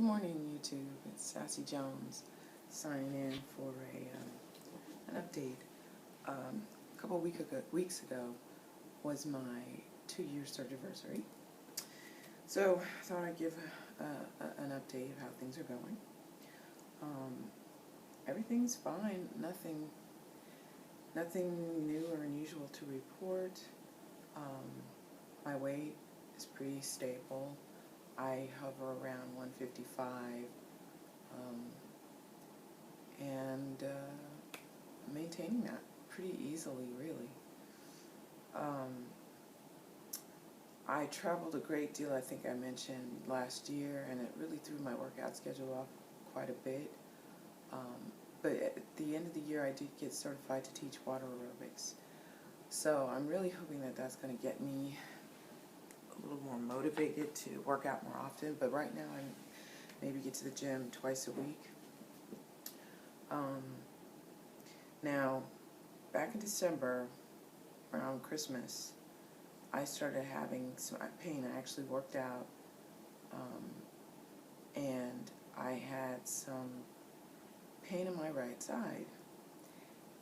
morning, YouTube. It's Sassy Jones signing in for an update. A couple weeks ago was my 2-year anniversary, so I thought I'd give an update of how things are going. Everything's fine. Nothing new or unusual to report. My weight is pretty stable. I hover around 155, and maintaining that pretty easily, really. I traveled a great deal, I think I mentioned last year, and it really threw my workout schedule off quite a bit. But at the end of the year, I did get certified to teach water aerobics. So I'm really hoping that that's going to get me a little more motivated to work out more often. But right now, I maybe get to the gym twice a week. Now, back in December, around Christmas, I started having some pain. I actually worked out, and I had some pain in my right side.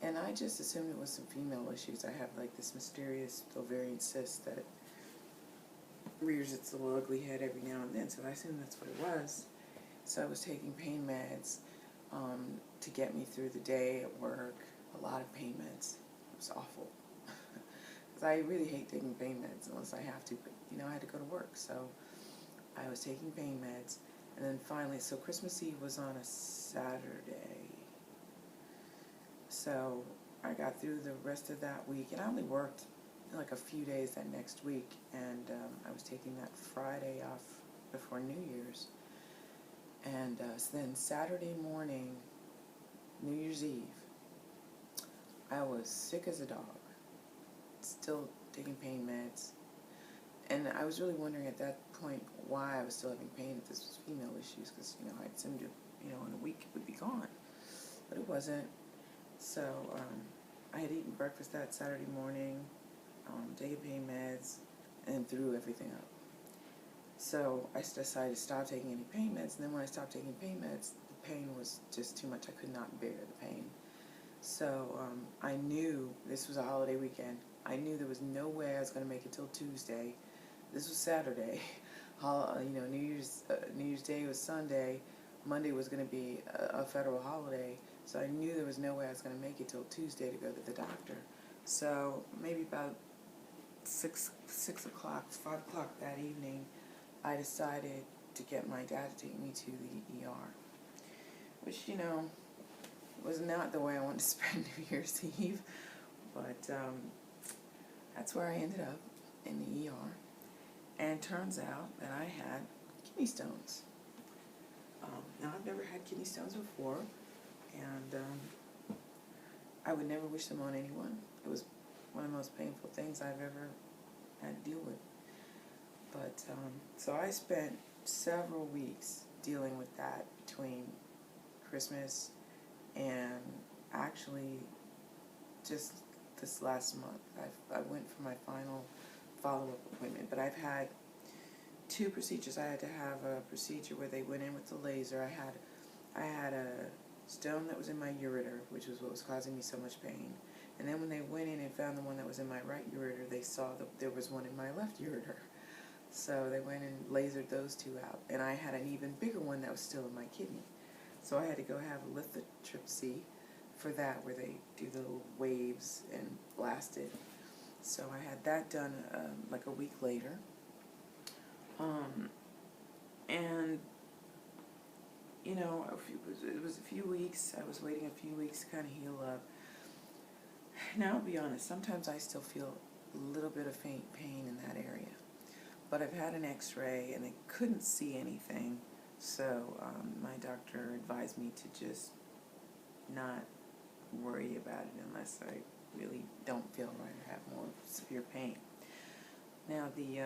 And I just assumed it was some female issues. I have like this mysterious ovarian cyst that rears its little ugly head every now and then, so I assumed that's what it was. So I was taking pain meds to get me through the day at work, a lot of pain meds. It was awful. Because I really hate taking pain meds unless I have to, but I had to go to work, so I was taking pain meds. And then finally, so Christmas Eve was on a Saturday, so I got through the rest of that week, and I only worked like a few days that next week, and I was taking that Friday off before New Year's. And so then Saturday morning, New Year's Eve, I was sick as a dog, still taking pain meds. And I was really wondering at that point why I was still having pain, if this was female issues, because, I assumed it, in a week it would be gone. But it wasn't. So I had eaten breakfast that Saturday morning, taking pain meds, and threw everything up. So I decided to stop taking any pain meds, and then when I stopped taking pain meds, the pain was just too much. I could not bear the pain. So I knew this was a holiday weekend. I knew there was no way I was going to make it till Tuesday. This was Saturday. New Year's Day was Sunday. Monday was going to be a federal holiday. So I knew there was no way I was going to make it till Tuesday to go to the doctor. So maybe about 6 o'clock, 5 o'clock that evening, I decided to get my dad to take me to the ER. Which, was not the way I wanted to spend New Year's Eve. But that's where I ended up, in the ER. And it turns out that I had kidney stones. Now, I've never had kidney stones before, and I would never wish them on anyone. It was one of the most painful things I've ever had to deal with. But, so I spent several weeks dealing with that between Christmas and actually just this last month. I went for my final follow-up appointment, but I've had 2 procedures. I had to have a procedure where they went in with the laser. I had a stone that was in my ureter, which was what was causing me so much pain. And then when they went in and found the one that was in my right ureter, they saw that there was one in my left ureter. So they went and lasered those 2 out. And I had an even bigger one that was still in my kidney. So I had to go have a lithotripsy for that, where they do the little waves and blast it. So I had that done like a week later. And, it was a few weeks. I was waiting a few weeks to kind of heal up. Now, I'll be honest, sometimes I still feel a little bit of faint pain in that area. But I've had an x-ray, and they couldn't see anything. So my doctor advised me to just not worry about it unless I really don't feel right or have more severe pain. Now, the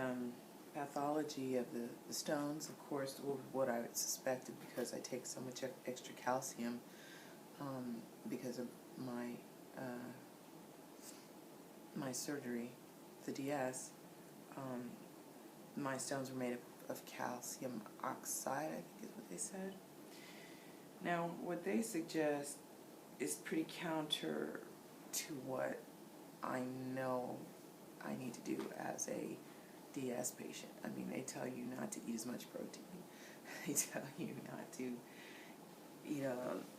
pathology of the stones, of course, was what I suspected, because I take so much extra calcium because of my surgery, the DS. My stones were made up of calcium oxide, I think is what they said. Now, what they suggest is pretty counter to what I know I need to do as a DS patient. I mean, they tell you not to eat as much protein. They tell you not to,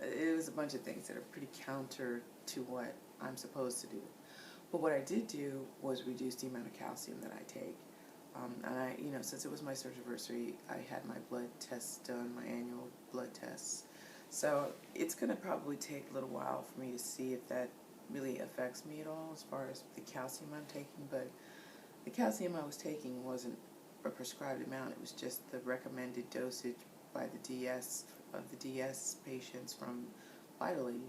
it was a bunch of things that are pretty counter to what I'm supposed to do. But what I did do was reduce the amount of calcium that I take. And I, since it was my surgiversary, I had my blood tests done, my annual blood tests. So it's going to probably take a little while for me to see if that really affects me at all as far as the calcium I'm taking. But the calcium I was taking wasn't a prescribed amount. It was just the recommended dosage by the DS, of the DS patients from Vitally.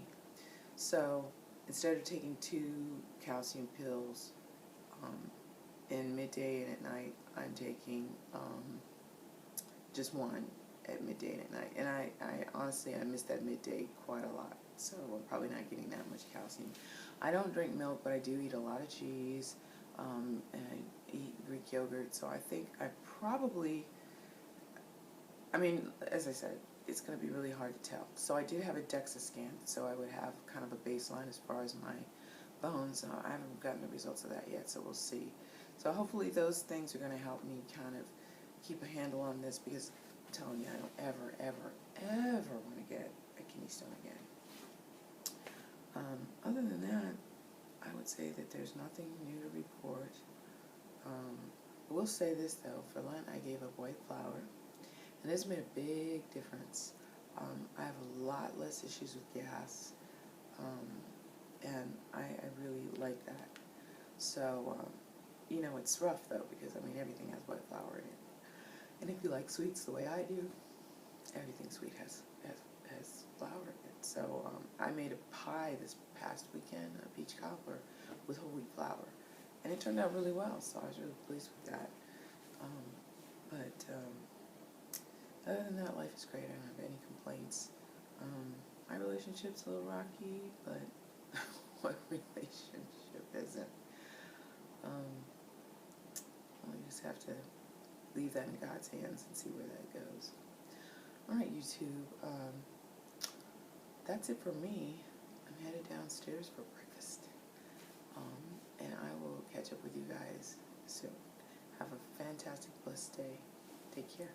So instead of taking 2 calcium pills in midday and at night, I'm taking just 1 at midday and at night. And I honestly, I miss that midday quite a lot. So I'm probably not getting that much calcium. I don't drink milk, but I do eat a lot of cheese, and I eat Greek yogurt. So I think I probably, as I said, it's going to be really hard to tell. So I did have a DEXA scan, so I would have kind of a baseline as far as my bones. I haven't gotten the results of that yet, so we'll see. So hopefully those things are going to help me kind of keep a handle on this, because I'm telling you, I don't ever want to get a kidney stone again. Other than that, I would say that there's nothing new to report. I will say this though, for Lent I gave up white flour, and it's made a big difference. I have a lot less issues with gas, and I really like that. So, it's rough though, because everything has white flour in it. And if you like sweets the way I do, everything sweet has flour in it. So I made a pie this past weekend, a peach cobbler, with whole wheat flour. And it turned out really well, so I was really pleased with that. Other than that, life is great. I don't have any complaints. My relationship's a little rocky, but what relationship isn't? We just have to leave that in God's hands and see where that goes. Alright, YouTube, that's it for me. I'm headed downstairs for breakfast. And I will catch up with you guys soon. Have a fantastic, blessed day. Take care.